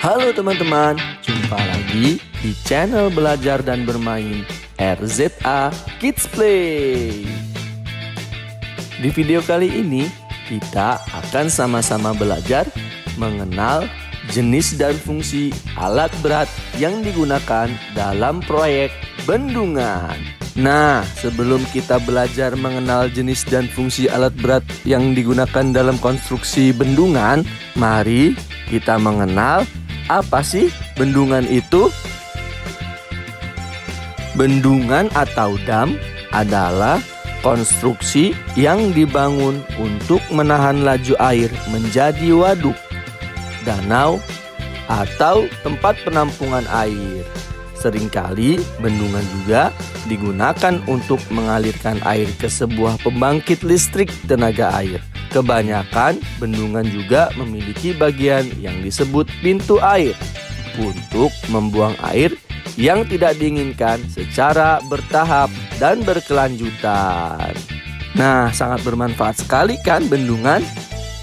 Halo teman-teman, jumpa lagi di channel belajar dan bermain RZA Kids Play. Di video kali ini, kita akan sama-sama belajar mengenal jenis dan fungsi alat berat yang digunakan dalam proyek bendungan. Nah, sebelum kita belajar mengenal jenis dan fungsi alat berat yang digunakan dalam konstruksi bendungan, mari kita mengenal apa sih bendungan itu? Bendungan atau dam adalah konstruksi yang dibangun untuk menahan laju air menjadi waduk, danau, atau tempat penampungan air. Seringkali bendungan juga digunakan untuk mengalirkan air ke sebuah pembangkit listrik tenaga air. Kebanyakan bendungan juga memiliki bagian yang disebut pintu air untuk membuang air yang tidak diinginkan secara bertahap dan berkelanjutan. Nah, sangat bermanfaat sekali kan bendungan?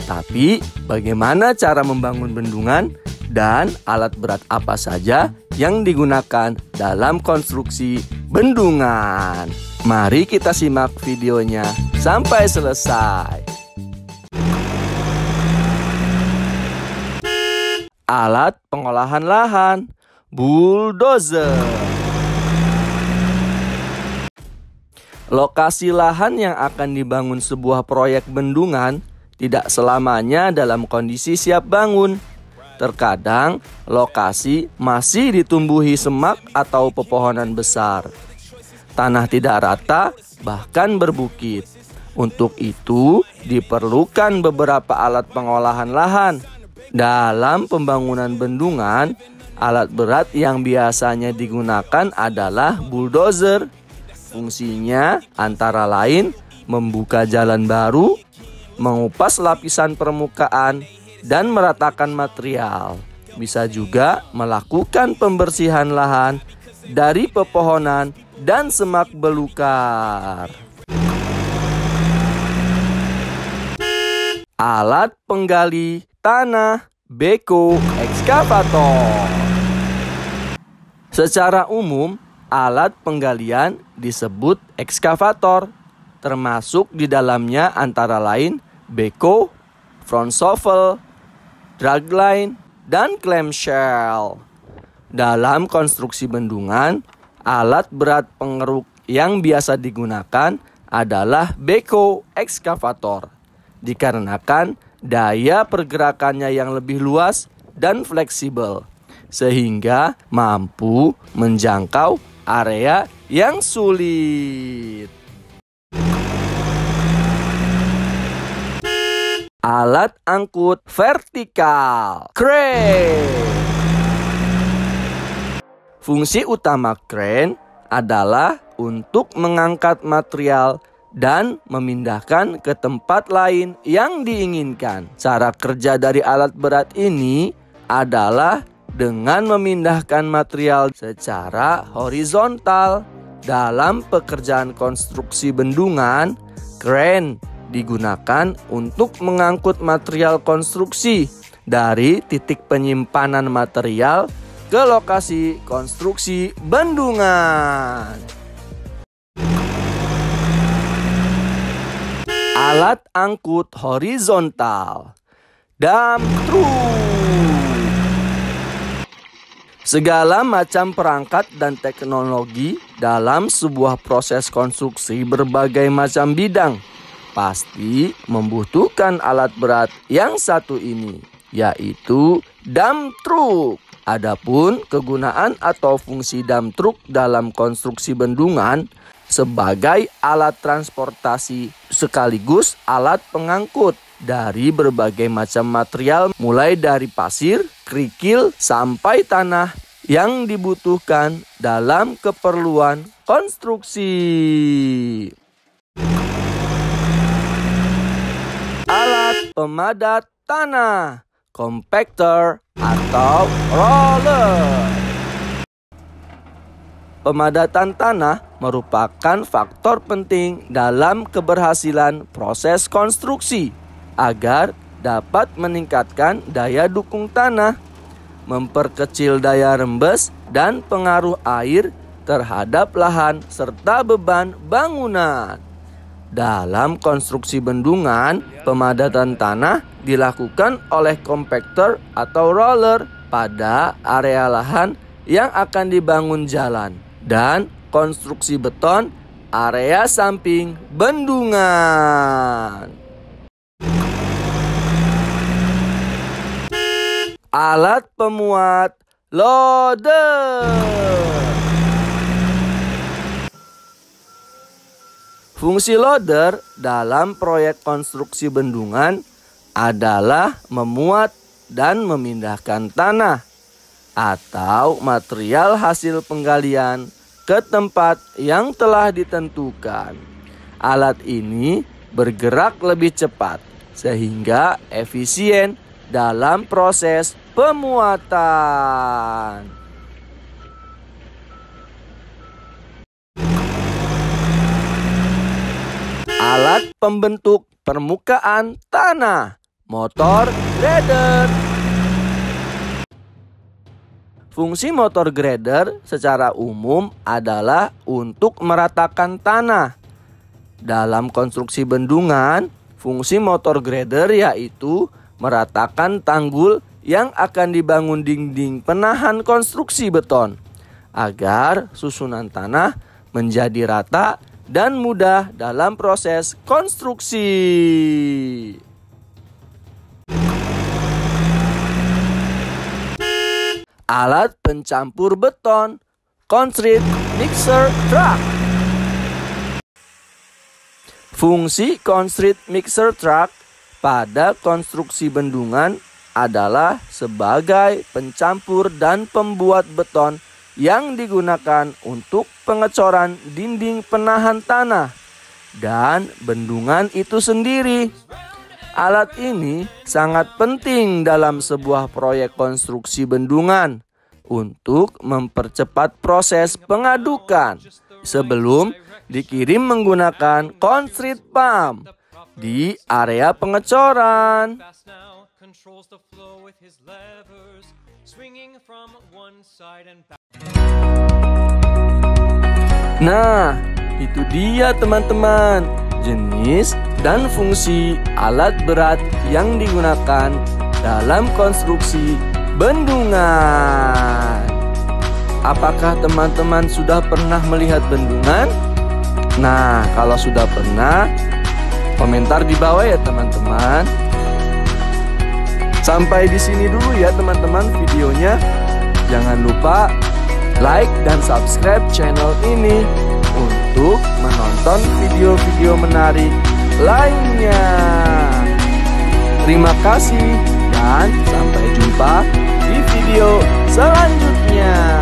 Tapi bagaimana cara membangun bendungan dan alat berat apa saja yang digunakan dalam konstruksi bendungan? Mari kita simak videonya sampai selesai. Alat pengolahan lahan, bulldozer. Lokasi lahan yang akan dibangun sebuah proyek bendungan tidak selamanya dalam kondisi siap bangun. Terkadang lokasi masih ditumbuhi semak atau pepohonan besar. Tanah tidak rata, bahkan berbukit. Untuk itu diperlukan beberapa alat pengolahan lahan. Dalam pembangunan bendungan, alat berat yang biasanya digunakan adalah bulldozer. Fungsinya antara lain membuka jalan baru, mengupas lapisan permukaan, dan meratakan material. Bisa juga melakukan pembersihan lahan dari pepohonan dan semak belukar. Alat penggali tanah, beko, ekskavator. Secara umum, alat penggalian disebut ekskavator, termasuk di dalamnya antara lain beko, front shovel, dragline, dan clamshell. Dalam konstruksi bendungan, alat berat pengeruk yang biasa digunakan adalah beko ekskavator, dikarenakan daya pergerakannya yang lebih luas dan fleksibel, sehingga mampu menjangkau area yang sulit. Alat angkut vertikal, crane. Fungsi utama crane adalah untuk mengangkat material dan memindahkan ke tempat lain yang diinginkan. Cara kerja dari alat berat ini adalah dengan memindahkan material secara horizontal. Dalam pekerjaan konstruksi bendungan, crane digunakan untuk mengangkut material konstruksi dari titik penyimpanan material ke lokasi konstruksi bendungan. Alat angkut horizontal, dump truck. Segala macam perangkat dan teknologi dalam sebuah proses konstruksi berbagai macam bidang pasti membutuhkan alat berat yang satu ini, yaitu dump truck. Adapun kegunaan atau fungsi dump truck dalam konstruksi bendungan sebagai alat transportasi sekaligus alat pengangkut dari berbagai macam material, mulai dari pasir, kerikil, sampai tanah yang dibutuhkan dalam keperluan konstruksi. Alat pemadat tanah, compactor atau roller. Pemadatan tanah merupakan faktor penting dalam keberhasilan proses konstruksi agar dapat meningkatkan daya dukung tanah. memperkecil daya rembes dan pengaruh air terhadap lahan serta beban bangunan. Dalam konstruksi bendungan, pemadatan tanah dilakukan oleh kompaktor atau roller pada area lahan yang akan dibangun jalan, dan konstruksi beton area samping bendungan. Alat pemuat loader. Fungsi loader dalam proyek konstruksi bendungan adalah memuat dan memindahkan tanah atau material hasil penggalian ke tempat yang telah ditentukan. Alat ini bergerak lebih cepat sehingga efisien dalam proses pemuatan. Alat pembentuk permukaan tanah, motor grader. Fungsi motor grader secara umum adalah untuk meratakan tanah. Dalam konstruksi bendungan, fungsi motor grader yaitu meratakan tanggul yang akan dibangun dinding penahan konstruksi beton agar susunan tanah menjadi rata dan mudah dalam proses konstruksi. Alat pencampur beton, concrete mixer truck. Fungsi concrete mixer truck pada konstruksi bendungan adalah sebagai pencampur dan pembuat beton yang digunakan untuk pengecoran dinding penahan tanah dan bendungan itu sendiri. Alat ini sangat penting dalam sebuah proyek konstruksi bendungan untuk mempercepat proses pengadukan sebelum dikirim menggunakan concrete pump di area pengecoran. Nah, itu dia teman-teman, jenis dan fungsi alat berat yang digunakan dalam konstruksi bendungan. Apakah teman-teman sudah pernah melihat bendungan? Nah, kalau sudah pernah, komentar di bawah ya teman-teman. Sampai di sini dulu ya teman-teman videonya. Jangan lupa like dan subscribe channel ini untuk menonton video-video menarik lainnya. Terima kasih dan sampai jumpa di video selanjutnya.